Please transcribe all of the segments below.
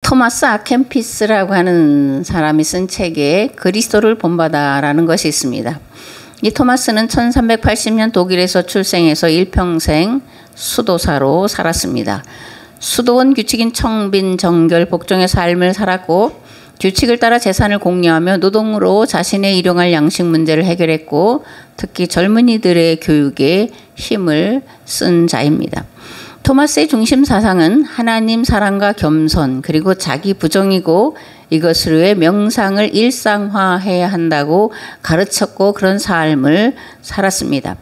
토마스 아켄피스라고 하는 사람이 쓴 책에 그리스도를 본받아라는 것이 있습니다. 이 토마스는 1380년 독일에서 출생해서 일평생 수도사로 살았습니다. 수도원 규칙인 청빈, 정결, 복종의 삶을 살았고 규칙을 따라 재산을 공유하며 노동으로 자신의 일용할 양식 문제를 해결했고 특히 젊은이들의 교육에 힘을 쓴 자입니다. 토마스의 중심 사상은 하나님 사랑과 겸손 그리고 자기 부정이고 이것을 위해 명상을 일상화해야 한다고 가르쳤고 그런 삶을 살았습니다.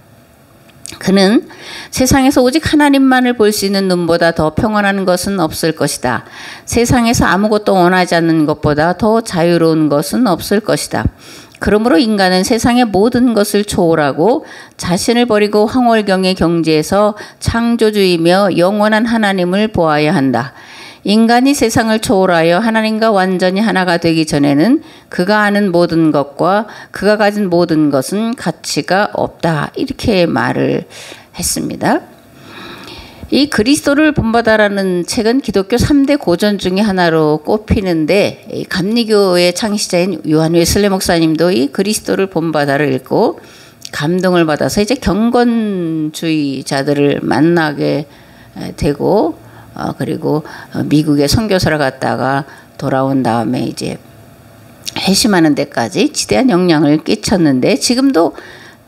그는 세상에서 오직 하나님만을 볼 수 있는 눈보다 더 평안한 것은 없을 것이다. 세상에서 아무것도 원하지 않는 것보다 더 자유로운 것은 없을 것이다. 그러므로 인간은 세상의 모든 것을 초월하고 자신을 버리고 황홀경의 경지에서 창조주이며 영원한 하나님을 보아야 한다. 인간이 세상을 초월하여 하나님과 완전히 하나가 되기 전에는 그가 아는 모든 것과 그가 가진 모든 것은 가치가 없다. 이렇게 말을 했습니다. 이 그리스도를 본받아라는 책은 기독교 3대 고전 중에 하나로 꼽히는데 감리교의 창시자인 요한 웨슬레 목사님도 이 그리스도를 본받아를 읽고 감동을 받아서 이제 경건주의자들을 만나게 되고 그리고 미국에 선교사를 갔다가 돌아온 다음에 이제 회심하는 데까지 지대한 영향을 끼쳤는데 지금도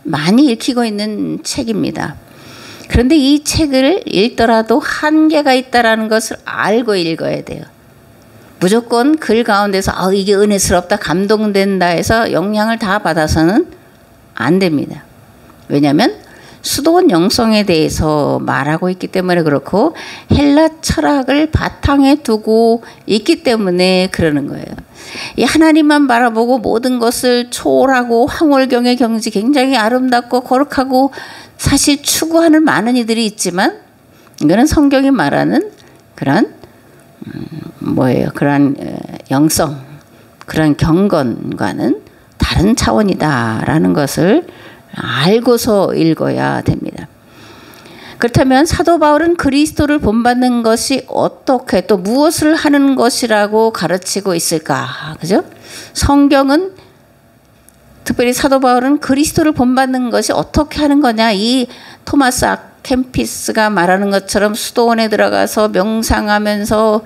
많이 읽히고 있는 책입니다. 그런데 이 책을 읽더라도 한계가 있다라는 것을 알고 읽어야 돼요. 무조건 글 가운데서 이게 은혜스럽다, 감동된다 해서 영향을 다 받아서는 안 됩니다. 왜냐하면 수도원 영성에 대해서 말하고 있기 때문에 그렇고 헬라 철학을 바탕에 두고 있기 때문에 그러는 거예요. 이 하나님만 바라보고 모든 것을 초월하고 황홀경의 경지 굉장히 아름답고 거룩하고 사실 추구하는 많은 이들이 있지만 이거는 성경이 말하는 그런 그런 영성, 그런 경건과는 다른 차원이다라는 것을 알고서 읽어야 됩니다. 그렇다면 사도 바울은 그리스도를 본받는 것이 어떻게 또 무엇을 하는 것이라고 가르치고 있을까? 그죠? 성경은 특별히 사도 바울은 그리스도를 본받는 것이 어떻게 하는 거냐? 이 토마스 아켄피스가 말하는 것처럼 수도원에 들어가서 명상하면서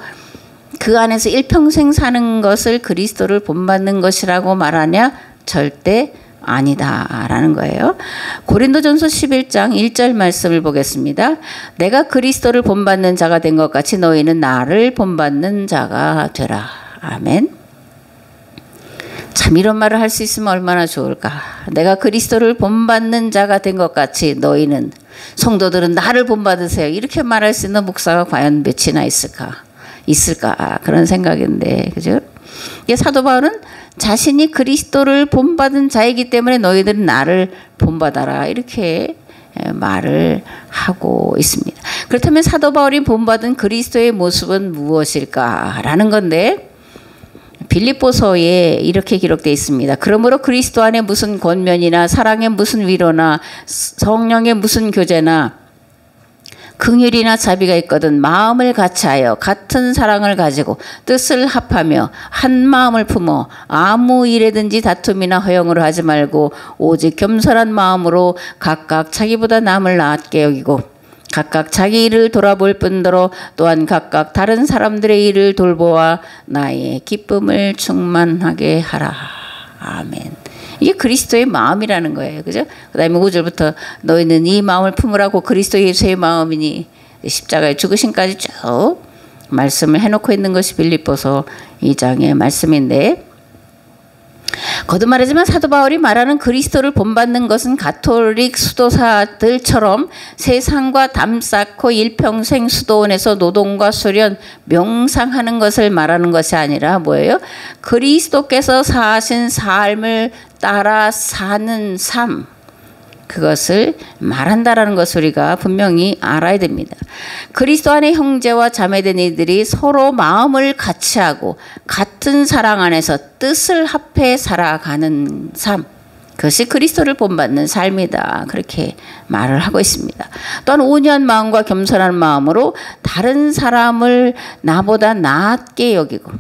그 안에서 일평생 사는 것을 그리스도를 본받는 것이라고 말하냐? 절대 아니다라는 거예요. 고린도전서 11장 1절 말씀을 보겠습니다. 내가 그리스도를 본받는 자가 된 것 같이 너희는 나를 본받는 자가 되라. 아멘. 참 이런 말을 할 수 있으면 얼마나 좋을까. 내가 그리스도를 본받는 자가 된 것 같이 너희는 성도들은 나를 본받으세요. 이렇게 말할 수 있는 목사가 과연 몇이나 있을까 그런 생각인데 그죠? 사도 바울은 자신이 그리스도를 본받은 자이기 때문에 너희들은 나를 본받아라 이렇게 말을 하고 있습니다. 그렇다면 사도 바울이 본받은 그리스도의 모습은 무엇일까라는 건데 빌립보서에 이렇게 기록되어 있습니다. 그러므로 그리스도 안에 무슨 권면이나 사랑의 무슨 위로나 성령의 무슨 교제나 긍휼이나 자비가 있거든 마음을 같이하여 같은 사랑을 가지고 뜻을 합하며 한 마음을 품어 아무 일에든지 다툼이나 허영으로 하지 말고 오직 겸손한 마음으로 각각 자기보다 남을 낫게 여기고 각각 자기 일을 돌아볼 뿐더러 또한 각각 다른 사람들의 일을 돌보아 나의 기쁨을 충만하게 하라. 아멘. 이게 그리스도의 마음이라는 거예요. 그죠? 그 다음에 5절부터 너희는 이 마음을 품으라고 그리스도 예수의 마음이니 십자가에 죽으심까지 쭉 말씀을 해놓고 있는 것이 빌립보서 2장의 말씀인데 거듭 말하지만 사도 바울이 말하는 그리스도를 본받는 것은 가톨릭 수도사들처럼 세상과 담쌓고 일평생 수도원에서 노동과 수련, 명상하는 것을 말하는 것이 아니라 뭐예요? 그리스도께서 사신 삶을 따라 사는 삶, 그것을 말한다라는 것을 우리가 분명히 알아야 됩니다. 그리스도 안에 형제와 자매된 이들이 서로 마음을 같이하고 같은 사랑 안에서 뜻을 합해 살아가는 삶, 그것이 그리스도를 본받는 삶이다. 그렇게 말을 하고 있습니다. 또한 온유한 마음과 겸손한 마음으로 다른 사람을 나보다 낫게 여기고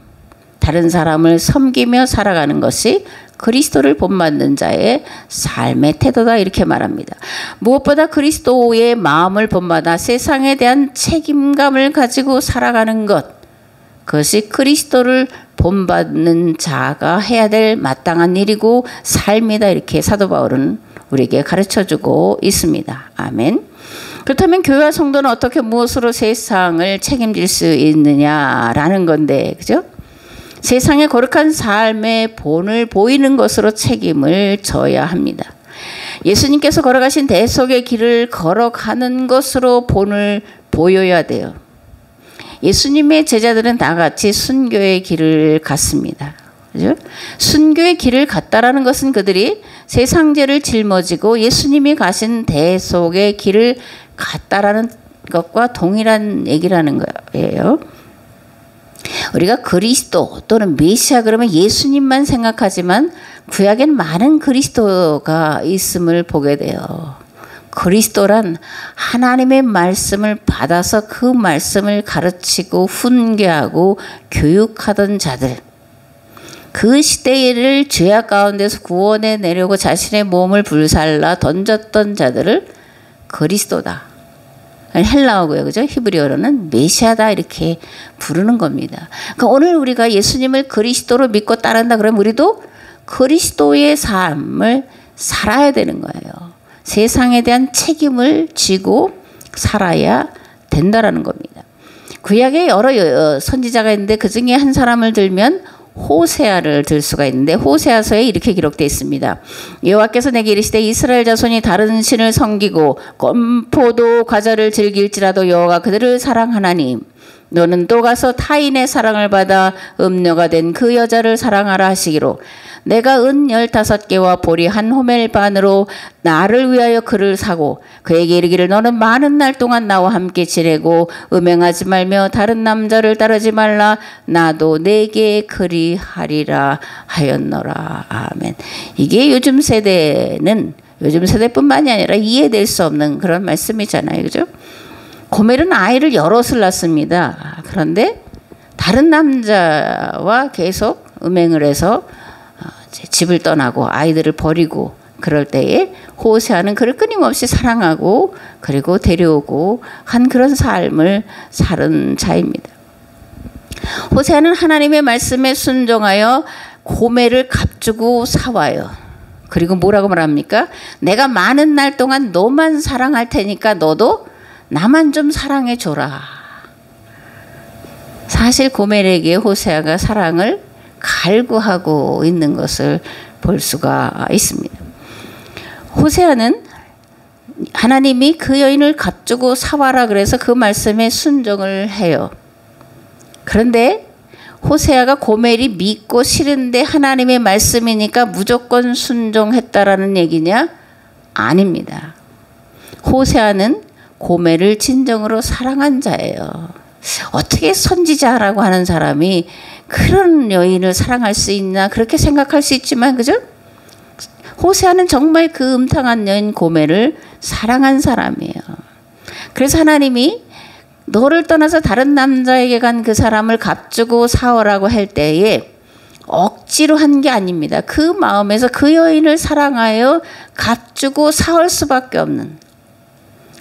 다른 사람을 섬기며 살아가는 것이 그리스도를 본받는 자의 삶의 태도다. 이렇게 말합니다. 무엇보다 그리스도의 마음을 본받아 세상에 대한 책임감을 가지고 살아가는 것, 그것이 그리스도를 본받는 자가 해야 될 마땅한 일이고 삶이다. 이렇게 사도 바울은 우리에게 가르쳐주고 있습니다. 아멘. 그렇다면 교회와 성도는 어떻게 무엇으로 세상을 책임질 수 있느냐라는 건데, 그죠? 세상의 거룩한 삶의 본을 보이는 것으로 책임을 져야 합니다. 예수님께서 걸어가신 대속의 길을 걸어가는 것으로 본을 보여야 돼요. 예수님의 제자들은 다 같이 순교의 길을 갔습니다. 그죠? 순교의 길을 갔다라는 것은 그들이 세상 죄를 짊어지고 예수님이 가신 대속의 길을 갔다라는 것과 동일한 얘기라는 거예요. 우리가 그리스도 또는 메시아 그러면 예수님만 생각하지만 구약엔 많은 그리스도가 있음을 보게 돼요. 그리스도란 하나님의 말씀을 받아서 그 말씀을 가르치고 훈계하고 교육하던 자들, 그 시대를 죄악 가운데서 구원해 내려고 자신의 몸을 불살라 던졌던 자들을 그리스도다. 헬라어고요, 그죠? 히브리어로는 메시아다 이렇게 부르는 겁니다. 그러니까 오늘 우리가 예수님을 그리스도로 믿고 따른다 그러면 우리도 그리스도의 삶을 살아야 되는 거예요. 세상에 대한 책임을 지고 살아야 된다라는 겁니다. 구약에 여러 선지자가 있는데 그 중에 한 사람을 들면 호세아를 들 수가 있는데 호세아서에 이렇게 기록되어 있습니다. 여호와께서 내게 이르시되 이스라엘 자손이 다른 신을 섬기고 건포도 과자를 즐길지라도 여호와가 그들을 사랑하나니 너는 또 가서 타인의 사랑을 받아 음녀가 된 그 여자를 사랑하라 하시기로 내가 은 15개와 보리 한 호멜 반으로 나를 위하여 그를 사고 그에게 이르기를 너는 많은 날 동안 나와 함께 지내고 음행하지 말며 다른 남자를 따르지 말라 나도 내게 그리하리라 하였노라. 아멘. 이게 요즘 세대뿐만이 아니라 이해될 수 없는 그런 말씀이잖아요. 그죠? 고멜은 아이를 여럿을 낳습니다. 그런데 다른 남자와 계속 음행을 해서 집을 떠나고 아이들을 버리고 그럴 때에 호세아는 그를 끊임없이 사랑하고 그리고 데려오고 한 그런 삶을 사는 자입니다. 호세아는 하나님의 말씀에 순종하여 고멜을 값주고 사와요. 그리고 뭐라고 말합니까? 내가 많은 날 동안 너만 사랑할 테니까 너도 나만 좀 사랑해 줘라. 사실 고멜에게 호세아가 사랑을 갈구하고 있는 것을 볼 수가 있습니다. 호세아는 하나님이 그 여인을 값주고 사와라 그래서 그 말씀에 순종을 해요. 그런데 호세아가 고멜이 믿고 싫은데 하나님의 말씀이니까 무조건 순종했다라는 얘기냐? 아닙니다. 호세아는 고멜을 진정으로 사랑한 자예요. 어떻게 선지자라고 하는 사람이 그런 여인을 사랑할 수 있나 그렇게 생각할 수 있지만 그죠? 호세아는 정말 그 음탕한 여인 고멜을 사랑한 사람이에요. 그래서 하나님이 너를 떠나서 다른 남자에게 간 그 사람을 값주고 사오라고 할 때에 억지로 한 게 아닙니다. 그 마음에서 그 여인을 사랑하여 값주고 사올 수밖에 없는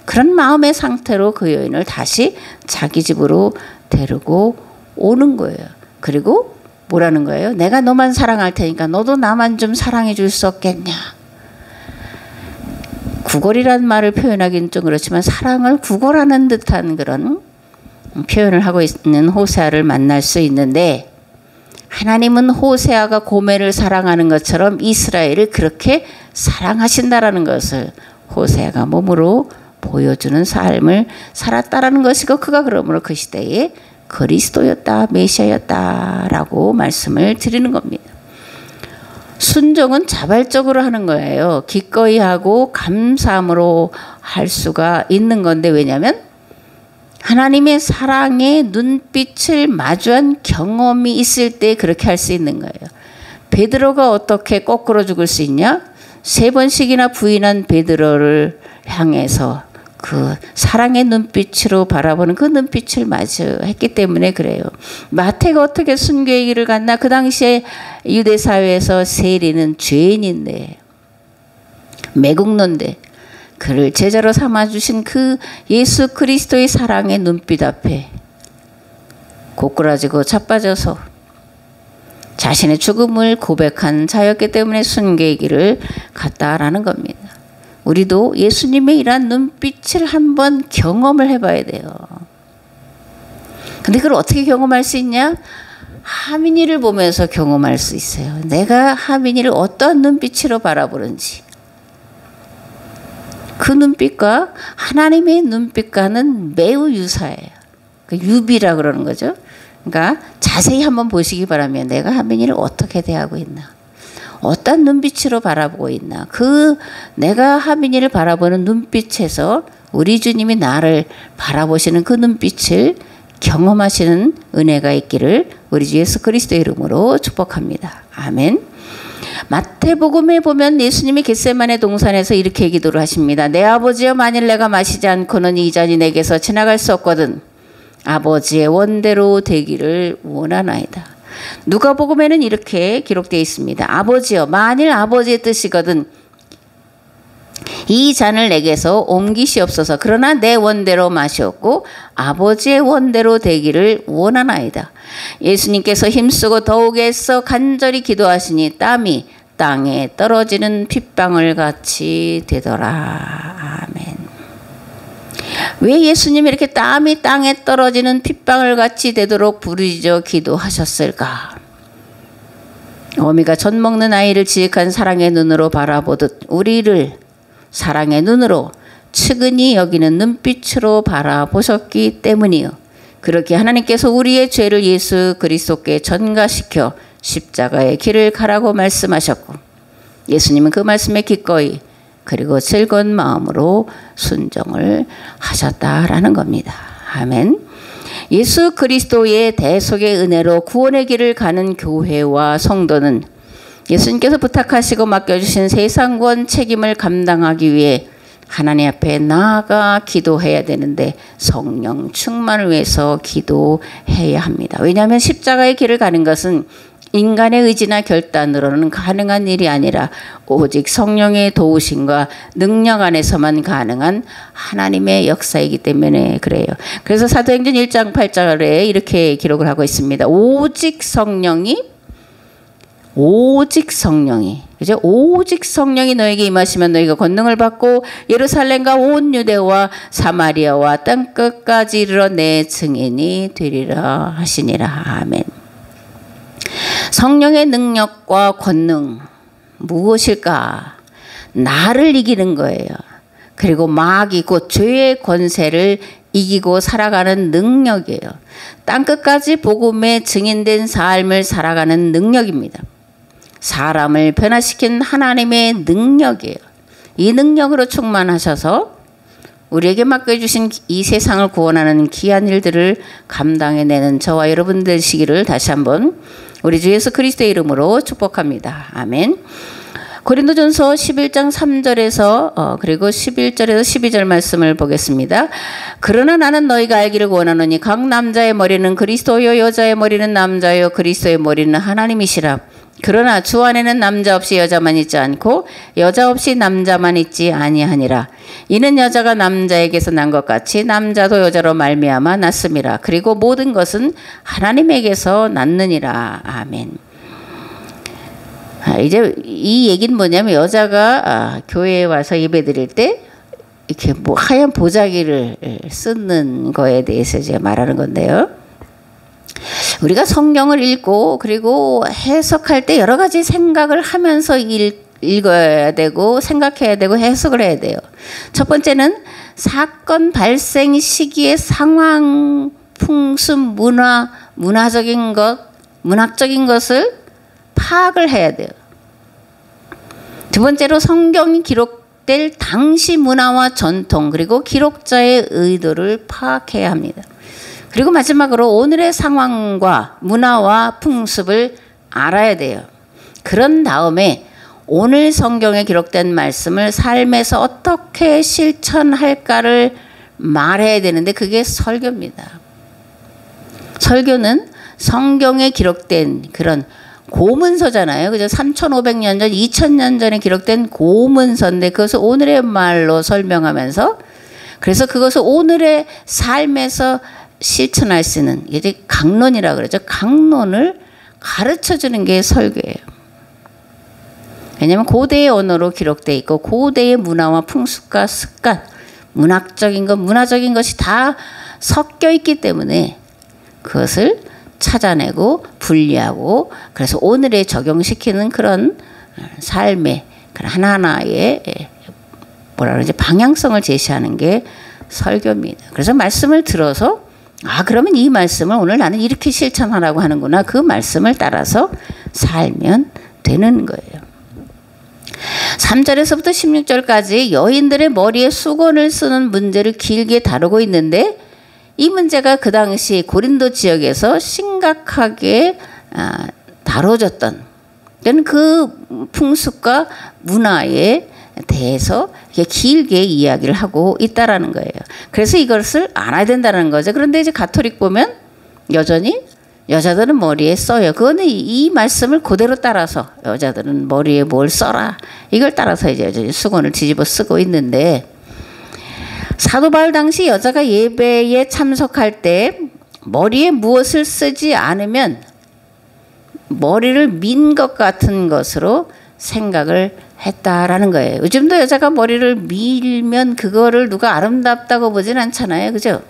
그런 마음의 상태로 그 여인을 다시 자기 집으로 데리고 오는 거예요. 그리고 뭐라는 거예요? 내가 너만 사랑할 테니까 너도 나만 좀 사랑해 줄 수 없겠냐. 구걸이라는 말을 표현하기는 좀 그렇지만 사랑을 구걸하는 듯한 그런 표현을 하고 있는 호세아를 만날 수 있는데 하나님은 호세아가 고멜을 사랑하는 것처럼 이스라엘을 그렇게 사랑하신다라는 것을 호세아가 몸으로 보여주는 삶을 살았다라는 것이고 그가 그러므로 그 시대에 그리스도였다 메시아였다라고 말씀을 드리는 겁니다. 순종은 자발적으로 하는 거예요. 기꺼이 하고 감사함으로 할 수가 있는 건데 왜냐하면 하나님의 사랑의 눈빛을 마주한 경험이 있을 때 그렇게 할 수 있는 거예요. 베드로가 어떻게 거꾸로 죽을 수 있냐? 3번씩이나 부인한 베드로를 향해서 그 사랑의 눈빛으로 바라보는 그 눈빛을 마주했기 때문에 그래요. 마태가 어떻게 순교의 길을 갔나? 그 당시에 유대 사회에서 세리는 죄인인데, 매국노인데 그를 제자로 삼아주신 그 예수 그리스도의 사랑의 눈빛 앞에 고꾸라지고 자빠져서 자신의 죽음을 고백한 자였기 때문에 순교의 길을 갔다라는 겁니다. 우리도 예수님의 이러한 눈빛을 한번 경험을 해봐야 돼요. 근데 그걸 어떻게 경험할 수 있냐? 하민이를 보면서 경험할 수 있어요. 내가 하민이를 어떤 눈빛으로 바라보는지. 그 눈빛과 하나님의 눈빛과는 매우 유사해요. 그 유비라 그러는 거죠. 그러니까 자세히 한번 보시기 바라면 내가 하민이를 어떻게 대하고 있나. 어떤 눈빛으로 바라보고 있나. 그 내가 하민이를 바라보는 눈빛에서 우리 주님이 나를 바라보시는 그 눈빛을 경험하시는 은혜가 있기를 우리 주 예수 그리스도의 이름으로 축복합니다. 아멘. 마태복음에 보면 예수님이 겟세마네 동산에서 이렇게 기도를 하십니다. 내 아버지여, 만일 내가 마시지 않고는 이 잔이 내게서 지나갈 수 없거든 아버지의 원대로 되기를 원하나이다. 누가복음에는 이렇게 기록되어 있습니다. 아버지여, 만일 아버지의 뜻이거든 이 잔을 내게서 옮기시옵소서. 그러나 내 원대로 마시옵고 아버지의 원대로 되기를 원하나이다. 예수님께서 힘쓰고 더욱 애써 간절히 기도하시니 땀이 땅에 떨어지는 핏방울 같이 되더라. 아멘. 왜 예수님이 이렇게 땀이 땅에 떨어지는 핏방울 같이 되도록 부르짖어 기도하셨을까? 어미가 젖 먹는 아이를 지극한 사랑의 눈으로 바라보듯 우리를 사랑의 눈으로 측은히 여기는 눈빛으로 바라보셨기 때문이요. 그렇게 하나님께서 우리의 죄를 예수 그리스도께 전가시켜 십자가의 길을 가라고 말씀하셨고 예수님은 그 말씀에 기꺼이 그리고 즐거운 마음으로 순종을 하셨다라는 겁니다. 아멘. 예수 그리스도의 대속의 은혜로 구원의 길을 가는 교회와 성도는 예수님께서 부탁하시고 맡겨주신 세상권 책임을 감당하기 위해 하나님 앞에 나아가 기도해야 되는데 성령 충만을 위해서 기도해야 합니다. 왜냐하면 십자가의 길을 가는 것은 인간의 의지나 결단으로는 가능한 일이 아니라 오직 성령의 도우심과 능력 안에서만 가능한 하나님의 역사이기 때문에 그래요. 그래서 사도행전 1장 8절에 이렇게 기록을 하고 있습니다. 오직 성령이 그죠? 오직 성령이 너에게 임하시면 너희가 권능을 받고 예루살렘과 온 유대와 사마리아와 땅끝까지 이르러 내 증인이 되리라 하시니라. 아멘. 성령의 능력과 권능 무엇일까? 나를 이기는 거예요. 그리고 마귀 곧 죄의 권세를 이기고 살아가는 능력이에요. 땅끝까지 복음에 증인된 삶을 살아가는 능력입니다. 사람을 변화시킨 하나님의 능력이에요. 이 능력으로 충만하셔서 우리에게 맡겨주신 이 세상을 구원하는 귀한 일들을 감당해내는 저와 여러분 되시기를 다시 한번 우리 주 예수 그리스도의 이름으로 축복합니다. 아멘. 고린도전서 11장 3절에서 그리고 11절에서 12절 말씀을 보겠습니다. 그러나 나는 너희가 알기를 원하노니 각 남자의 머리는 그리스도요 여자의 머리는 남자요 그리스도의 머리는 하나님이시라. 그러나 주 안에는 남자 없이 여자만 있지 않고 여자 없이 남자만 있지 아니하니라. 이는 여자가 남자에게서 난 것 같이 남자도 여자로 말미암아 났음이라. 그리고 모든 것은 하나님에게서 났느니라. 아멘. 이제 이 얘기는 뭐냐면 여자가 교회에 와서 예배드릴 때 이렇게 뭐 하얀 보자기를 쓰는 거에 대해서 이제 말하는 건데요. 우리가 성경을 읽고 그리고 해석할 때 여러 가지 생각을 하면서 읽어야 되고 생각해야 되고 해석을 해야 돼요. 첫 번째는 사건 발생 시기의 상황, 풍습, 문화적인 것, 문학적인 것을 파악을 해야 돼요. 두 번째로 성경이 기록될 당시 문화와 전통 그리고 기록자의 의도를 파악해야 합니다. 그리고 마지막으로 오늘의 상황과 문화와 풍습을 알아야 돼요. 그런 다음에 오늘 성경에 기록된 말씀을 삶에서 어떻게 실천할까를 말해야 되는데 그게 설교입니다. 설교는 성경에 기록된 그런 고문서잖아요. 그죠? 3,500년 전, 2,000년 전에 기록된 고문서인데 그것을 오늘의 말로 설명하면서 그래서 그것을 오늘의 삶에서 실천할 수 있는 이제 강론이라고 그러죠. 강론을 가르쳐 주는 게 설교예요. 왜냐하면 고대의 언어로 기록되어 있고 고대의 문화와 풍습과 습관, 문학적인 것, 문화적인 것이 다 섞여 있기 때문에 그것을 찾아내고 분리하고 그래서 오늘에 적용시키는 그런 삶의 그런 하나하나의 뭐라 그러지 방향성을 제시하는 게 설교입니다. 그래서 말씀을 들어서 그러면 이 말씀을 오늘 나는 이렇게 실천하라고 하는구나. 그 말씀을 따라서 살면 되는 거예요. 3절에서부터 16절까지 여인들의 머리에 수건을 쓰는 문제를 길게 다루고 있는데 이 문제가 그 당시 고린도 지역에서 심각하게 다뤄졌던 그 풍습과 문화에 대해서 길게 이야기를 하고 있다라는 거예요. 그래서 이것을 알아야 된다는 거죠. 그런데 이제 가톨릭 보면 여전히 여자들은 머리에 써요. 그거는 이 말씀을 그대로 따라서 여자들은 머리에 뭘 써라. 이걸 따라서 이제 여전히 수건을 뒤집어 쓰고 있는데 사도 바울 당시 여자가 예배에 참석할 때 머리에 무엇을 쓰지 않으면 머리를 민 것 같은 것으로 생각을 했다라는 거예요. 요즘도 여자가 머리를 밀면 그거를 누가 아름답다고 보진 않잖아요. 그죠?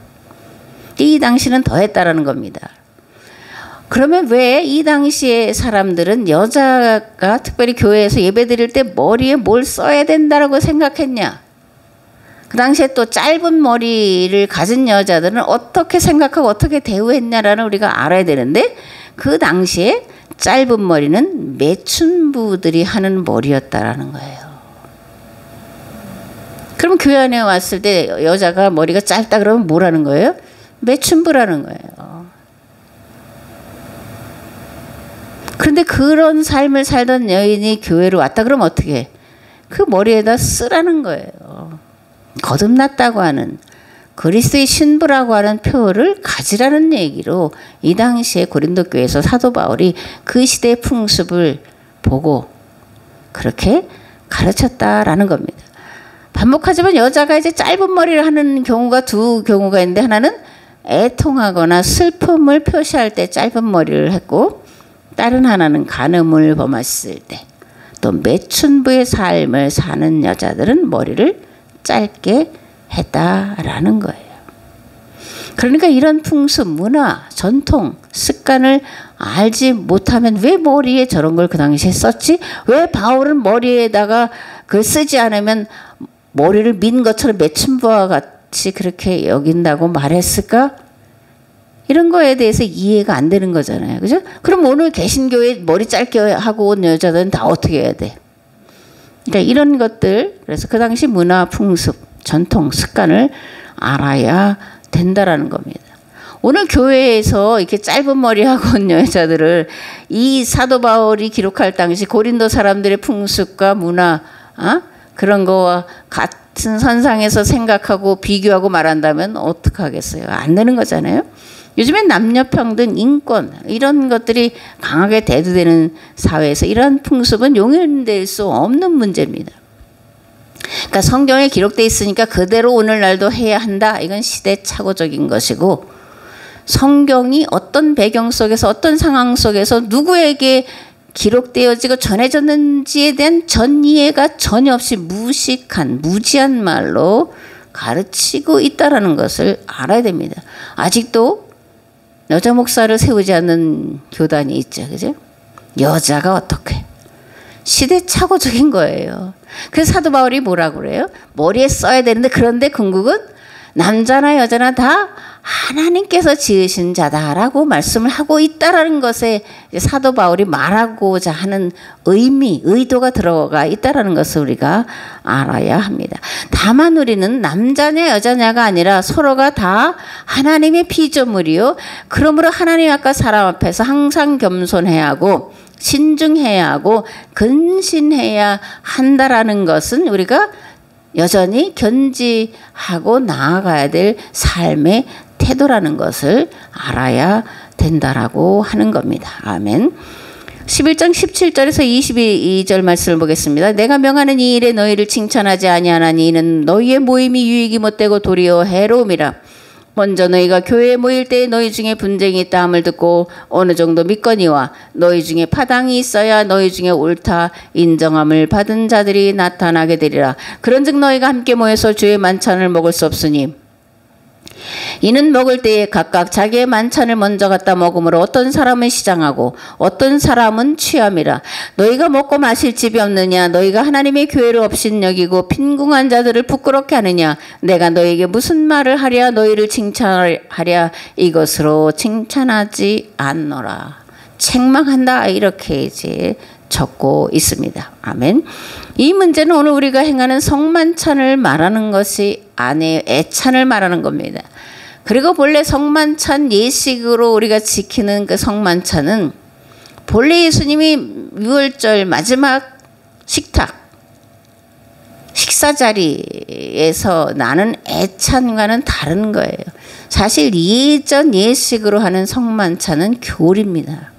이 당시는 더 했다라는 겁니다. 그러면 왜 이 당시에 사람들은 여자가 특별히 교회에서 예배 드릴 때 머리에 뭘 써야 된다라고 생각했냐? 그 당시에 또 짧은 머리를 가진 여자들은 어떻게 생각하고 어떻게 대우했냐라는 우리가 알아야 되는데 그 당시에 짧은 머리는 매춘부들이 하는 머리였다라는 거예요. 그럼 교회 안에 왔을 때 여자가 머리가 짧다 그러면 뭐라는 거예요? 매춘부라는 거예요. 그런데 그런 삶을 살던 여인이 교회로 왔다 그러면 어떻게 해? 그 머리에다 쓰라는 거예요. 거듭났다고 하는 그리스도의 신부라고 하는 표를 가지라는 얘기로 이 당시에 고린도 교회에서 사도 바울이 그 시대의 풍습을 보고 그렇게 가르쳤다라는 겁니다. 반복하지만 여자가 이제 짧은 머리를 하는 경우가 두 경우가 있는데 하나는 애통하거나 슬픔을 표시할 때 짧은 머리를 했고 다른 하나는 간음을 범했을 때 또 매춘부의 삶을 사는 여자들은 머리를 짧게 했다라는 거예요. 그러니까 이런 풍습, 문화, 전통, 습관을 알지 못하면 왜 머리에 저런 걸 그 당시에 썼지? 왜 바울은 머리에다가 그걸 쓰지 않으면 머리를 민 것처럼 매춘부와 같이 그렇게 여긴다고 말했을까? 이런 거에 대해서 이해가 안 되는 거잖아요. 그죠? 그럼 오늘 개신교에 머리 짧게 하고 온 여자들은 다 어떻게 해야 돼? 그러니까 이런 것들, 그래서 그 당시 문화, 풍습, 전통, 습관을 알아야 된다라는 겁니다. 오늘 교회에서 이렇게 짧은 머리 하고 온 여자들을 이 사도 바울이 기록할 당시 고린도 사람들의 풍습과 문화, 그런 거와 같은 선상에서 생각하고 비교하고 말한다면 어떡하겠어요? 안 되는 거잖아요. 요즘엔 남녀평등, 인권 이런 것들이 강하게 대두되는 사회에서 이런 풍습은 용인될 수 없는 문제입니다. 그러니까 성경에 기록되어 있으니까 그대로 오늘날도 해야 한다. 이건 시대착오적인 것이고 성경이 어떤 배경 속에서 어떤 상황 속에서 누구에게 기록되어지고 전해졌는지에 대한 전이해가 전혀 없이 무식한 무지한 말로 가르치고 있다는 것을 알아야 됩니다. 아직도 여자 목사를 세우지 않는 교단이 있죠. 그죠? 여자가 어떻게? 시대착오적인 거예요. 그래서 사도 바울이 뭐라고 그래요? 머리에 써야 되는데 그런데 궁극은 남자나 여자나 다 하나님께서 지으신 자다라고 말씀을 하고 있다라는 것에 사도 바울이 말하고자 하는 의미, 의도가 들어가 있다라는 것을 우리가 알아야 합니다. 다만 우리는 남자냐 여자냐가 아니라 서로가 다 하나님의 피조물이요. 그러므로 하나님 앞과 사람 앞에서 항상 겸손해야 하고 신중해야 하고 근신해야 한다라는 것은 우리가 여전히 견지하고 나아가야 될 삶의 태도라는 것을 알아야 된다라고 하는 겁니다. 아멘. 11장 17절에서 22절 말씀을 보겠습니다. 내가 명하는 이 일에 너희를 칭찬하지 아니하나니 이는 너희의 모임이 유익이 못되고 도리어 해로움이라. 먼저 너희가 교회에 모일 때에 너희 중에 분쟁이 있다함을 듣고 어느 정도 믿거니와 너희 중에 파당이 있어야 너희 중에 옳다 인정함을 받은 자들이 나타나게 되리라. 그런즉 너희가 함께 모여서 주의 만찬을 먹을 수 없으니 이는 먹을 때에 각각 자기의 만찬을 먼저 갖다 먹으므로 어떤 사람은 시장하고 어떤 사람은 취함이라. 너희가 먹고 마실 집이 없느냐? 너희가 하나님의 교회를 업신여기고 빈궁한 자들을 부끄럽게 하느냐? 내가 너희에게 무슨 말을 하랴? 너희를 칭찬하랴? 이것으로 칭찬하지 않노라. 책망한다, 이렇게 이제 적고 있습니다. 아멘. 이 문제는 오늘 우리가 행하는 성만찬을 말하는 것이 아니에요. 애찬을 말하는 겁니다. 그리고 본래 성만찬 예식으로 우리가 지키는 그 성만찬은 본래 예수님이 유월절 마지막 식탁 식사 자리에서 나는 애찬과는 다른 거예요. 사실 예전 예식으로 하는 성만찬은 교리입니다.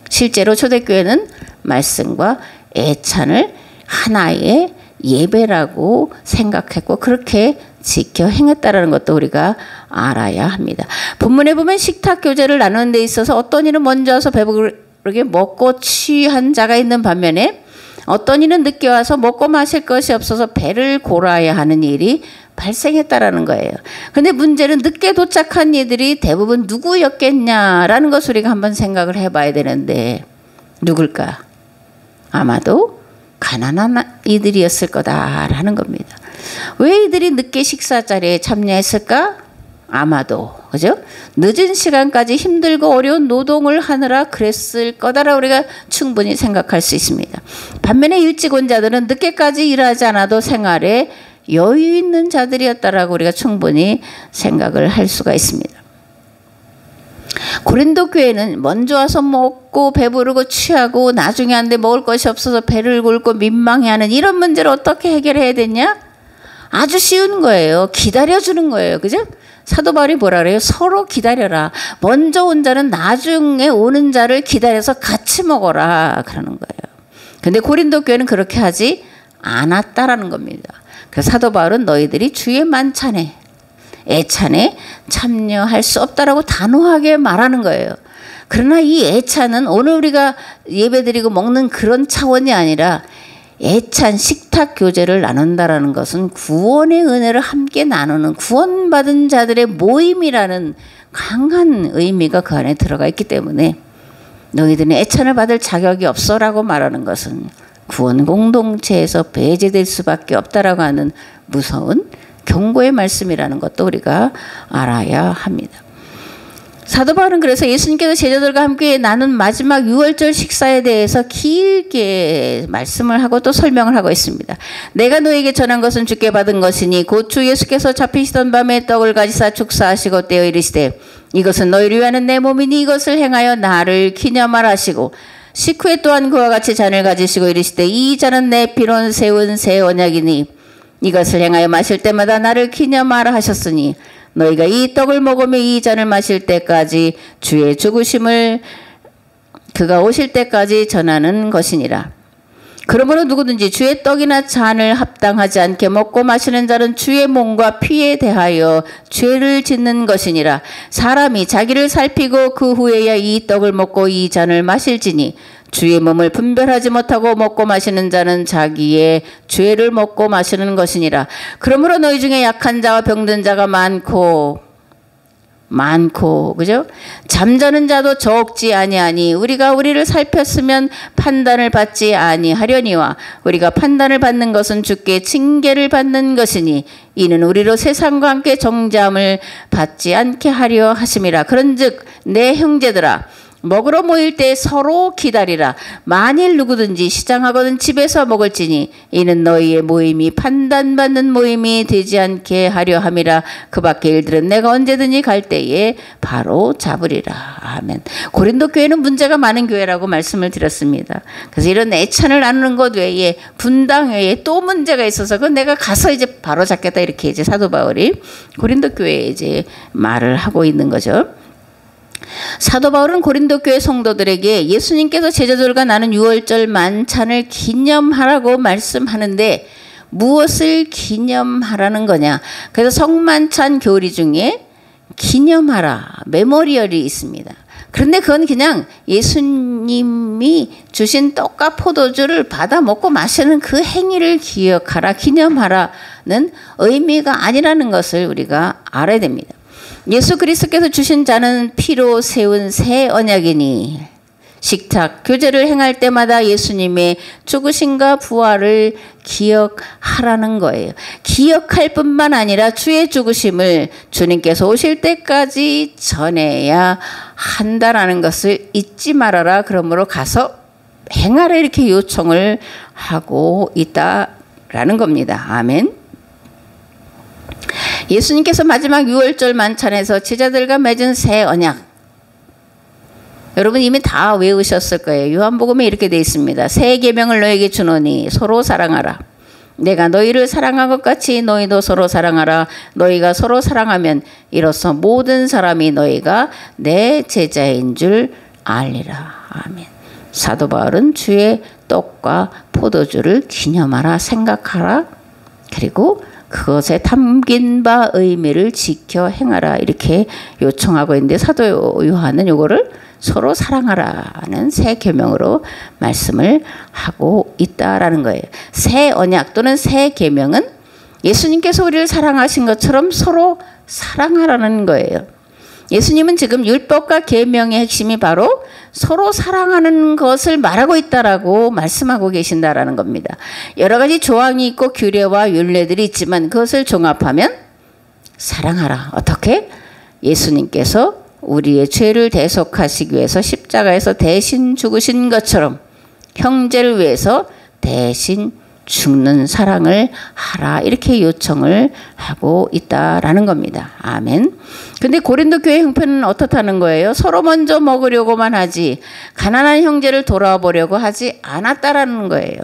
실제로 초대교회는 말씀과 애찬을 하나의 예배라고 생각했고 그렇게 지켜 행했다라는 것도 우리가 알아야 합니다. 본문에 보면 식탁 교제를 나누는 데 있어서 어떤 이는 먼저 와서 배부르게 먹고 취한 자가 있는 반면에 어떤 이는 늦게 와서 먹고 마실 것이 없어서 배를 골아야 하는 일이 발생했다라는 거예요. 그런데 문제는 늦게 도착한 이들이 대부분 누구였겠냐라는 것을 우리가 한번 생각을 해봐야 되는데 누굴까? 아마도 가난한 이들이었을 거다라는 겁니다. 왜 이들이 늦게 식사 자리에 참여했을까? 아마도 그죠? 늦은 시간까지 힘들고 어려운 노동을 하느라 그랬을 거다라고 우리가 충분히 생각할 수 있습니다. 반면에 일찍 온 자들은 늦게까지 일하지 않아도 생활에 여유 있는 자들이었다라고 우리가 충분히 생각을 할 수가 있습니다. 고린도 교회는 먼저 와서 먹고 배부르고 취하고 나중에 한데 먹을 것이 없어서 배를 곪고 민망해하는 이런 문제를 어떻게 해결해야 되냐? 아주 쉬운 거예요. 기다려주는 거예요. 그죠? 사도 바울이 뭐라 그래요? 서로 기다려라. 먼저 온 자는 나중에 오는 자를 기다려서 같이 먹어라. 그러는 거예요. 근데 고린도 교회는 그렇게 하지 않았다라는 겁니다. 그래서 사도 바울은 너희들이 주의 만찬에 애찬에 참여할 수 없다라고 단호하게 말하는 거예요. 그러나 이 애찬은 오늘 우리가 예배드리고 먹는 그런 차원이 아니라 애찬 식탁 교제를 나눈다라는 것은 구원의 은혜를 함께 나누는 구원받은 자들의 모임이라는 강한 의미가 그 안에 들어가 있기 때문에 너희들은 애찬을 받을 자격이 없어라고 말하는 것은 구원 공동체에서 배제될 수밖에 없다라고 하는 무서운 경고의 말씀이라는 것도 우리가 알아야 합니다. 사도 바울은 그래서 예수님께서 제자들과 함께 나눈 마지막 유월절 식사에 대해서 길게 말씀을 하고 또 설명을 하고 있습니다. 내가 너에게 전한 것은 주께 받은 것이니 곧 주 예수께서 잡히시던 밤에 떡을 가지사 축사하시고 떼어 이르시되 이것은 너희를 위하는 내 몸이니 이것을 행하여 나를 기념하라 하시고 식후에 또한 그와 같이 잔을 가지시고 이르시되 이 잔은 내 피로 세운 새 언약이니 이것을 행하여 마실 때마다 나를 기념하라 하셨으니 너희가 이 떡을 먹으며 이 잔을 마실 때까지 주의 죽으심을 그가 오실 때까지 전하는 것이니라. 그러므로 누구든지 주의 떡이나 잔을 합당하지 않게 먹고 마시는 자는 주의 몸과 피에 대하여 죄를 짓는 것이니라. 사람이 자기를 살피고 그 후에야 이 떡을 먹고 이 잔을 마실지니 주의 몸을 분별하지 못하고 먹고 마시는 자는 자기의 죄를 먹고 마시는 것이니라. 그러므로 너희 중에 약한 자와 병든 자가 많고 그죠? 잠자는 자도 적지 아니하니 우리가 우리를 살폈으면 판단을 받지 아니하려니와 우리가 판단을 받는 것은 주께 징계를 받는 것이니 이는 우리로 세상과 함께 정죄함을 받지 않게 하려 하심이라. 그런즉 내 형제들아 먹으러 모일 때 서로 기다리라. 만일 누구든지 시장하거든 집에서 먹을지니 이는 너희의 모임이 판단받는 모임이 되지 않게 하려 함이라. 그 밖의 일들은 내가 언제든지 갈 때에 바로 잡으리라. 아멘. 고린도 교회는 문제가 많은 교회라고 말씀을 드렸습니다. 그래서 이런 애찬을 나누는 것 외에 분당 외에 또 문제가 있어서 그건 내가 가서 이제 바로 잡겠다, 이렇게 이제 사도 바울이 고린도 교회에 이제 말을 하고 있는 거죠. 사도 바울은 고린도 교회 성도들에게 예수님께서 제자들과 나는 유월절 만찬을 기념하라고 말씀하는데 무엇을 기념하라는 거냐? 그래서 성만찬 교리 중에 기념하라, 메모리얼이 있습니다. 그런데 그건 그냥 예수님이 주신 떡과 포도주를 받아 먹고 마시는 그 행위를 기억하라, 기념하라는 의미가 아니라는 것을 우리가 알아야 됩니다. 예수 그리스도께서 주신 자는 피로 세운 새 언약이니 식탁 교제를 행할 때마다 예수님의 죽으심과 부활을 기억하라는 거예요. 기억할 뿐만 아니라 주의 죽으심을 주님께서 오실 때까지 전해야 한다라는 것을 잊지 말아라. 그러므로 가서 행하라, 이렇게 요청을 하고 있다라는 겁니다. 아멘. 예수님께서 마지막 유월절 만찬에서 제자들과 맺은 새 언약, 여러분 이미 다 외우셨을 거예요. 요한복음에 이렇게 되어 있습니다. 새 계명을 너에게 주노니 서로 사랑하라. 내가 너희를 사랑한 것 같이 너희도 서로 사랑하라. 너희가 서로 사랑하면 이로써 모든 사람이 너희가 내 제자인 줄 알리라. 아멘. 사도 바울은 주의 떡과 포도주를 기념하라, 생각하라, 그리고 그것에 담긴 바 의미를 지켜 행하라, 이렇게 요청하고 있는데 사도 요한은 요거를 서로 사랑하라는 새 계명으로 말씀을 하고 있다라는 거예요. 새 언약 또는 새 계명은 예수님께서 우리를 사랑하신 것처럼 서로 사랑하라는 거예요. 예수님은 지금 율법과 계명의 핵심이 바로 서로 사랑하는 것을 말하고 있다라고 말씀하고 계신다라는 겁니다. 여러 가지 조항이 있고 규례와 율례들이 있지만 그것을 종합하면 사랑하라. 어떻게? 예수님께서 우리의 죄를 대속하시기 위해서 십자가에서 대신 죽으신 것처럼 형제를 위해서 대신 죽는 사랑을 하라, 이렇게 요청을 하고 있다라는 겁니다. 아멘. 근데 고린도 교회 형편은 어떻다는 거예요? 서로 먼저 먹으려고만 하지 가난한 형제를 돌아보려고 하지 않았다라는 거예요.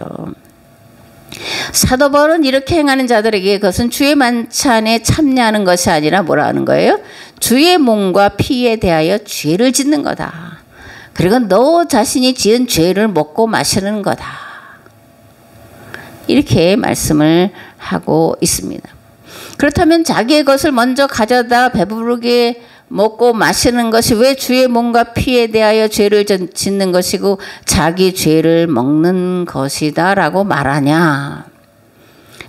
사도 바울은 이렇게 행하는 자들에게 그것은 주의 만찬에 참여하는 것이 아니라 뭐라 하는 거예요? 주의 몸과 피에 대하여 죄를 짓는 거다. 그리고 너 자신이 지은 죄를 먹고 마시는 거다. 이렇게 말씀을 하고 있습니다. 그렇다면 자기의 것을 먼저 가져다 배부르게 먹고 마시는 것이 왜 주의 몸과 피에 대하여 죄를 짓는 것이고 자기 죄를 먹는 것이다 라고 말하냐?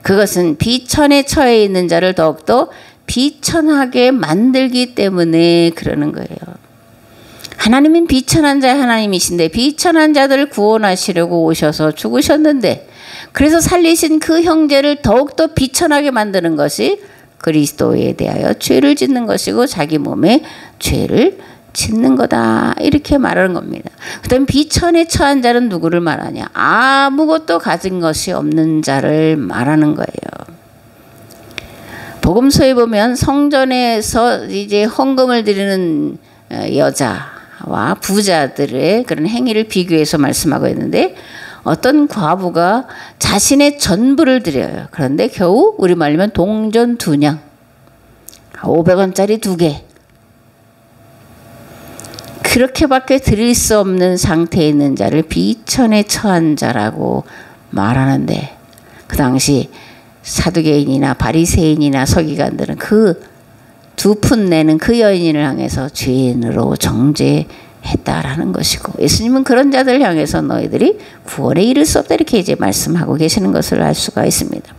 그것은 비천에 처해 있는 자를 더욱더 비천하게 만들기 때문에 그러는 거예요. 하나님은 비천한 자의 하나님이신데 비천한 자들을 구원하시려고 오셔서 죽으셨는데 그래서 살리신 그 형제를 더욱더 비천하게 만드는 것이 그리스도에 대하여 죄를 짓는 것이고 자기 몸에 죄를 짓는 거다, 이렇게 말하는 겁니다. 그 다음에 비천에 처한 자는 누구를 말하냐? 아무것도 가진 것이 없는 자를 말하는 거예요. 복음서에 보면 성전에서 이제 헌금을 드리는 여자와 부자들의 그런 행위를 비교해서 말씀하고 있는데 어떤 과부가 자신의 전부를 드려요. 그런데 겨우 우리말로면 동전 2냥, 500원짜리 2개, 그렇게밖에 드릴 수 없는 상태에 있는 자를 비천에 처한 자라고 말하는데 그 당시 사두개인이나 바리새인이나 서기관들은 그 2푼 내는 그 여인을 향해서 죄인으로 정죄했다라는 것이고 예수님은 그런 자들을 향해서 너희들이 구원에 이를 수 없다, 이렇게 이제 말씀하고 계시는 것을 알 수가 있습니다.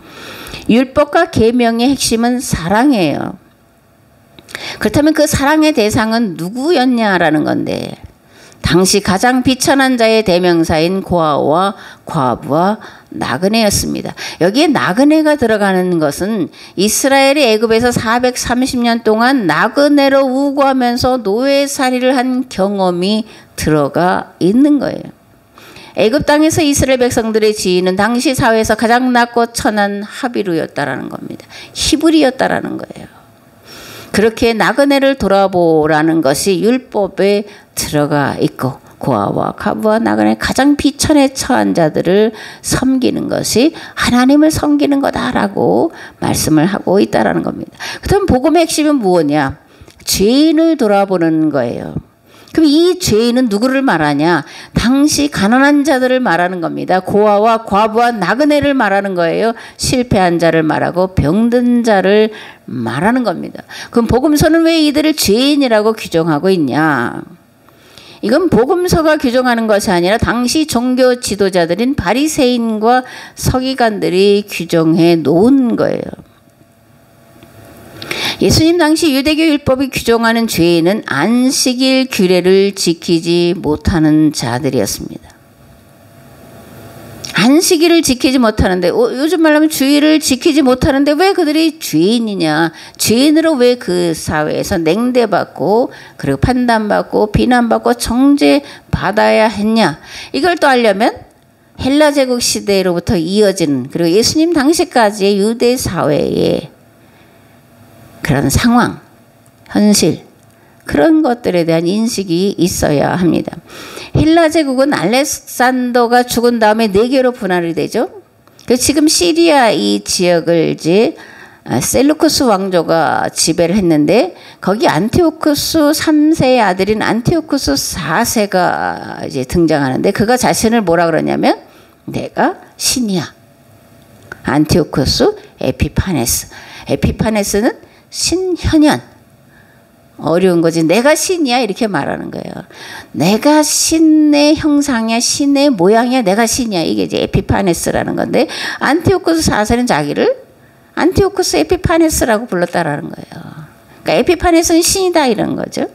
율법과 계명의 핵심은 사랑이에요. 그렇다면 그 사랑의 대상은 누구였냐라는 건데 당시 가장 비천한 자의 대명사인 고아와 과부와 나그네였습니다. 여기에 나그네가 들어가는 것은 이스라엘이 애굽에서 430년 동안 나그네로 우고하면서 노예살이를 한 경험이 들어가 있는 거예요. 애굽 땅에서 이스라엘 백성들의 지위는 당시 사회에서 가장 낮고 천한 하비루였다라는 겁니다. 히브리였다라는 거예요. 그렇게 나그네를 돌아보라는 것이 율법에 들어가 있고 고아와 과부와 나그네 가장 비천에 처한 자들을 섬기는 것이 하나님을 섬기는 거다라고 말씀을 하고 있다라는 겁니다. 그렇다면 복음의 핵심은 무엇이냐? 죄인을 돌아보는 거예요. 그럼 이 죄인은 누구를 말하냐? 당시 가난한 자들을 말하는 겁니다. 고아와 과부와 나그네를 말하는 거예요. 실패한 자를 말하고 병든 자를 말하는 겁니다. 그럼 복음서는 왜 이들을 죄인이라고 규정하고 있냐? 이건 복음서가 규정하는 것이 아니라 당시 종교 지도자들인 바리새인과 서기관들이 규정해 놓은 거예요. 예수님 당시 유대교 율법이 규정하는 죄인은 안식일 규례를 지키지 못하는 자들이었습니다. 안식일을 지키지 못하는데 요즘 말하면 주일을 지키지 못하는데 왜 그들이 죄인이냐? 죄인으로 왜 그 사회에서 냉대받고 그리고 판단받고 비난받고 정죄받아야 했냐? 이걸 또 알려면 헬라 제국 시대로부터 이어지는 그리고 예수님 당시까지의 유대 사회의 그런 상황, 현실 그런 것들에 대한 인식이 있어야 합니다. 헬라 제국은 알렉산더가 죽은 다음에 4개로 분할이 되죠. 지금 시리아 이 지역을 이제 셀루쿠스 왕조가 지배를 했는데 거기 안티오쿠스 3세의 아들인 안티오쿠스 4세가 이제 등장하는데 그가 자신을 뭐라 그러냐면 내가 신이야. 안티오쿠스 에피파네스. 에피파네스는 신현현. 어려운 거지. 내가 신이야 이렇게 말하는 거예요. 내가 신의 형상이야. 신의 모양이야. 내가 신이야. 이게 이제 에피파네스라는 건데 안티오쿠스 4세는 자기를 안티오쿠스 에피파네스라고 불렀다라는 거예요. 그러니까 에피파네스는 신이다 이런 거죠.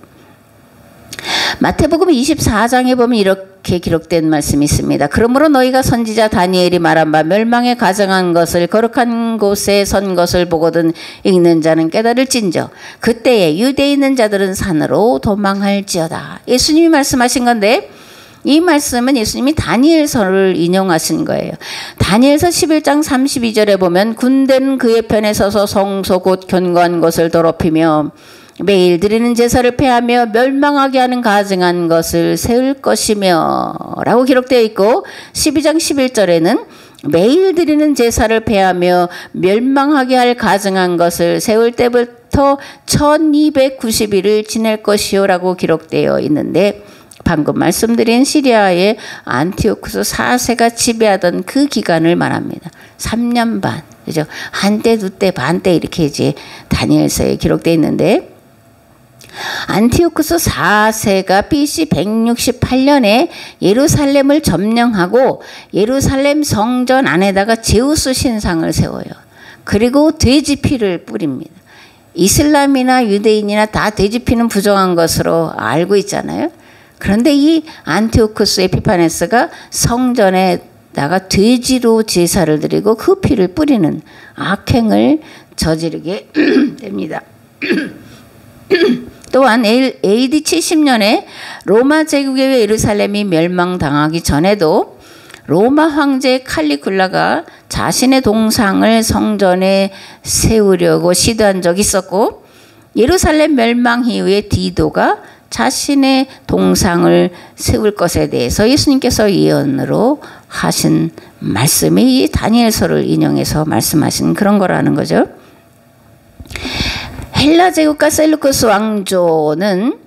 마태복음 24장에 보면 이렇게 기록된 말씀이 있습니다. 그러므로 너희가 선지자 다니엘이 말한 바 멸망에 가정한 것을 거룩한 곳에 선 것을 보거든 읽는 자는 깨달을진저 그때에 유대에 있는 자들은 산으로 도망할지어다. 예수님이 말씀하신 건데 이 말씀은 예수님이 다니엘서를 인용하신 거예요. 다니엘서 11장 32절에 보면 군대는 그의 편에 서서 성소 곧 견고한 것을 더럽히며 매일 드리는 제사를 폐하며 멸망하게 하는 가증한 것을 세울 것이며 라고 기록되어 있고 12장 11절에는 매일 드리는 제사를 폐하며 멸망하게 할 가증한 것을 세울 때부터 1290일을 지낼 것이요 라고 기록되어 있는데 방금 말씀드린 시리아의 안티오쿠스 4세가 지배하던 그 기간을 말합니다. 3년 반, 그죠? 한때, 두때, 반때 이렇게 이제 다니엘서에 기록되어 있는데 안티오쿠스 4세가 BC 168년에 예루살렘을 점령하고 예루살렘 성전 안에다가 제우스 신상을 세워요. 그리고 돼지 피를 뿌립니다. 이슬람이나 유대인이나 다 돼지 피는 부정한 것으로 알고 있잖아요. 그런데 이 안티오쿠스 에피파네스가 성전에다가 돼지로 제사를 드리고 그 피를 뿌리는 악행을 저지르게 됩니다. 또한 AD 70년에 로마 제국에 의해 예루살렘이 멸망당하기 전에도 로마 황제 칼리굴라가 자신의 동상을 성전에 세우려고 시도한 적이 있었고 예루살렘 멸망 이후에 디도가 자신의 동상을 세울 것에 대해서 예수님께서 예언으로 하신 말씀이 다니엘서를 인용해서 말씀하신 그런 거라는 거죠. 헬라 제국과 셀루쿠스 왕조는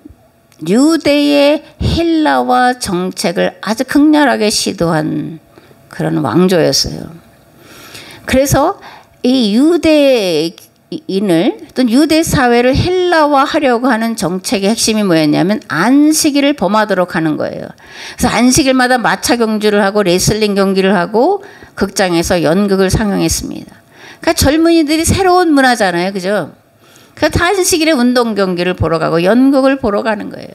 유대의 헬라화 정책을 아주 극렬하게 시도한 그런 왕조였어요. 그래서 이 유대인을 또 유대 사회를 헬라화하려고 하는 정책의 핵심이 뭐였냐면 안식일을 범하도록 하는 거예요. 그래서 안식일마다 마차 경주를 하고 레슬링 경기를 하고 극장에서 연극을 상영했습니다. 그러니까 젊은이들이 새로운 문화잖아요, 그죠? 그 안식일에 운동 경기를 보러 가고 연극을 보러 가는 거예요.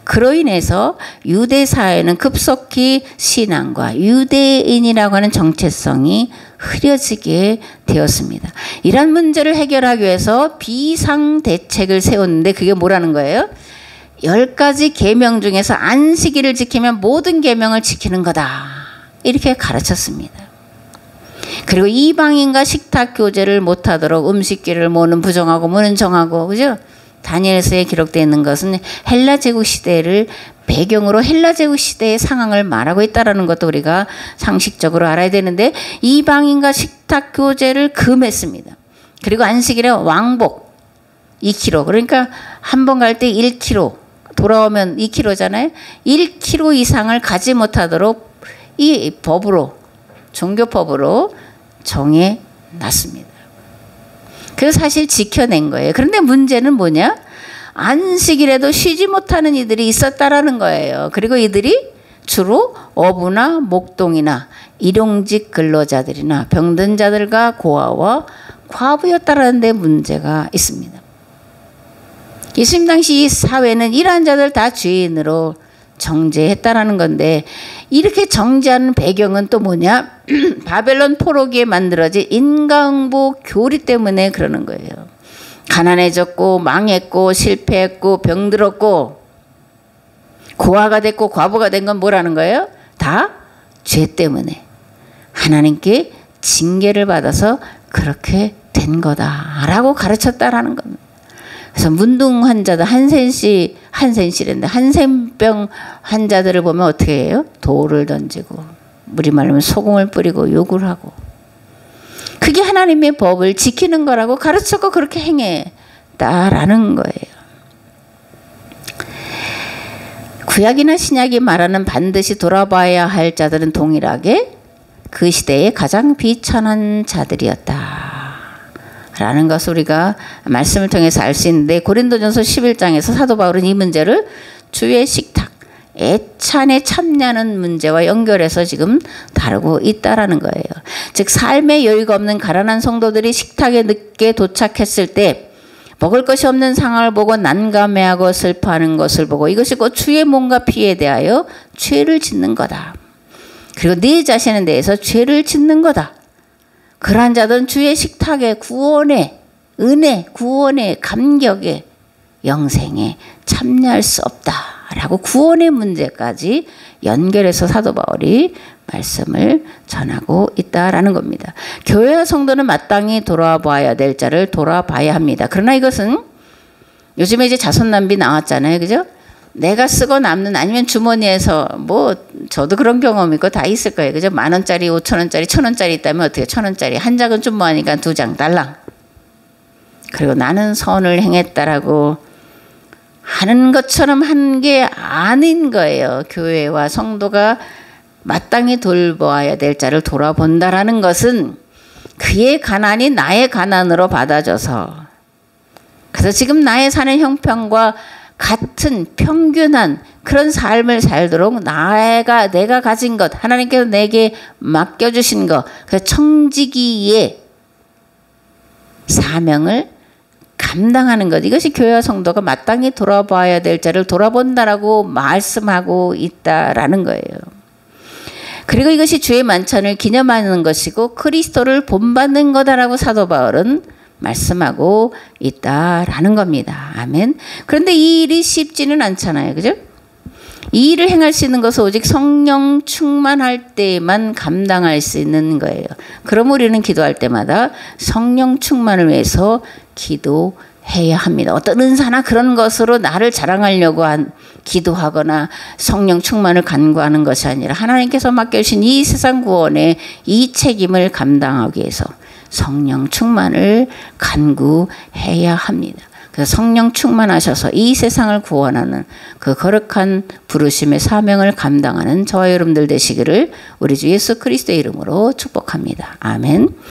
그로 인해서 유대 사회는 급속히 신앙과 유대인이라고 하는 정체성이 흐려지게 되었습니다. 이런 문제를 해결하기 위해서 비상대책을 세웠는데 그게 뭐라는 거예요? 10가지 계명 중에서 안식일을 지키면 모든 계명을 지키는 거다. 이렇게 가르쳤습니다. 그리고 이방인과 식탁 교제를 못하도록 음식기를 뭐는 부정하고 뭐는 정하고, 그죠? 다니엘서에 기록되어 있는 것은 헬라 제국 시대를 배경으로 헬라 제국 시대의 상황을 말하고 있다는 것도 우리가 상식적으로 알아야 되는데, 이방인과 식탁 교제를 금했습니다. 그리고 안식일에 왕복 2kg, 그러니까 한 번 갈 때 1kg, 돌아오면 2kg잖아요. 1kg 이상을 가지 못하도록 이 법으로, 종교법으로 정해놨습니다. 그래서 사실 지켜낸 거예요. 그런데 문제는 뭐냐? 안식일에도 쉬지 못하는 이들이 있었다라는 거예요. 그리고 이들이 주로 어부나 목동이나 일용직 근로자들이나 병든 자들과 고아와 과부였다라는 데 문제가 있습니다. 예수님 당시 이 사회는 이러한 자들 다 죄인으로 정죄했다라는 건데, 이렇게 정죄하는 배경은 또 뭐냐? 바벨론 포로기에 만들어진 인과응보 교리 때문에 그러는 거예요. 가난해졌고 망했고 실패했고 병들었고 고아가 됐고 과부가 된 건 뭐라는 거예요? 다 죄 때문에 하나님께 징계를 받아서 그렇게 된 거다라고 가르쳤다라는 겁니다. 그래서 문둥 환자들, 한센시랜데 한센병 환자들을 보면 어떻게 해요? 돌을 던지고 물이 마르면 소금을 뿌리고 욕을 하고, 그게 하나님의 법을 지키는 거라고 가르쳤고 그렇게 행했다라는 거예요. 구약이나 신약이 말하는 반드시 돌아봐야 할 자들은 동일하게 그 시대에 가장 비천한 자들이었다 라는 것을 우리가 말씀을 통해서 알 수 있는데, 고린도전서 11장에서 사도 바울은 이 문제를 주의 식탁, 애찬에 참냐는 문제와 연결해서 지금 다루고 있다라는 거예요. 즉 삶의 여유가 없는 가난한 성도들이 식탁에 늦게 도착했을 때 먹을 것이 없는 상황을 보고 난감해하고 슬퍼하는 것을 보고 이것이 곧 주의 몸과 피에 대하여 죄를 짓는 거다. 그리고 네 자신에 대해서 죄를 짓는 거다. 그러한 자들은 주의 식탁에 구원의 은혜, 구원의 감격에 영생에 참여할 수 없다라고 구원의 문제까지 연결해서 사도 바울이 말씀을 전하고 있다라는 겁니다. 교회와 성도는 마땅히 돌아봐야 될 자를 돌아봐야 합니다. 그러나 이것은 요즘에 이제 자손남비 나왔잖아요, 그죠? 내가 쓰고 남는, 아니면 주머니에서, 뭐 저도 그런 경험 있고 다 있을 거예요, 그죠? 10,000원짜리, 5,000원짜리, 1,000원짜리 있다면 어떻게 1,000원짜리 한 장은 좀 뭐하니까 2장 달랑. 그리고 나는 선을 행했다라고 하는 것처럼 한 게 아닌 거예요. 교회와 성도가 마땅히 돌보아야 될 자를 돌아본다라는 것은 그의 가난이 나의 가난으로 받아져서, 그래서 지금 나의 사는 형편과 같은 평균한 그런 삶을 살도록 내가 가진 것, 하나님께서 내게 맡겨주신 것, 그 청지기의 사명을 감당하는 것, 이것이 교회와 성도가 마땅히 돌아봐야 될 자를 돌아본다라고 말씀하고 있다라는 거예요. 그리고 이것이 주의 만찬을 기념하는 것이고 그리스도를 본받는 거다라고 사도 바울은 말씀하고 있다라는 겁니다. 아멘. 그런데 이 일이 쉽지는 않잖아요, 그죠? 이 일을 행할 수 있는 것은 오직 성령 충만할 때만 감당할 수 있는 거예요. 그럼 우리는 기도할 때마다 성령 충만을 위해서 기도해야 합니다. 어떤 은사나 그런 것으로 나를 자랑하려고 기도하거나 성령 충만을 간구하는 것이 아니라 하나님께서 맡겨주신 이 세상 구원의 이 책임을 감당하기 위해서 성령 충만을 간구해야 합니다. 그래서 성령 충만하셔서 이 세상을 구원하는 그 거룩한 부르심의 사명을 감당하는 저와 여러분들 되시기를 우리 주 예수 그리스도의 이름으로 축복합니다. 아멘.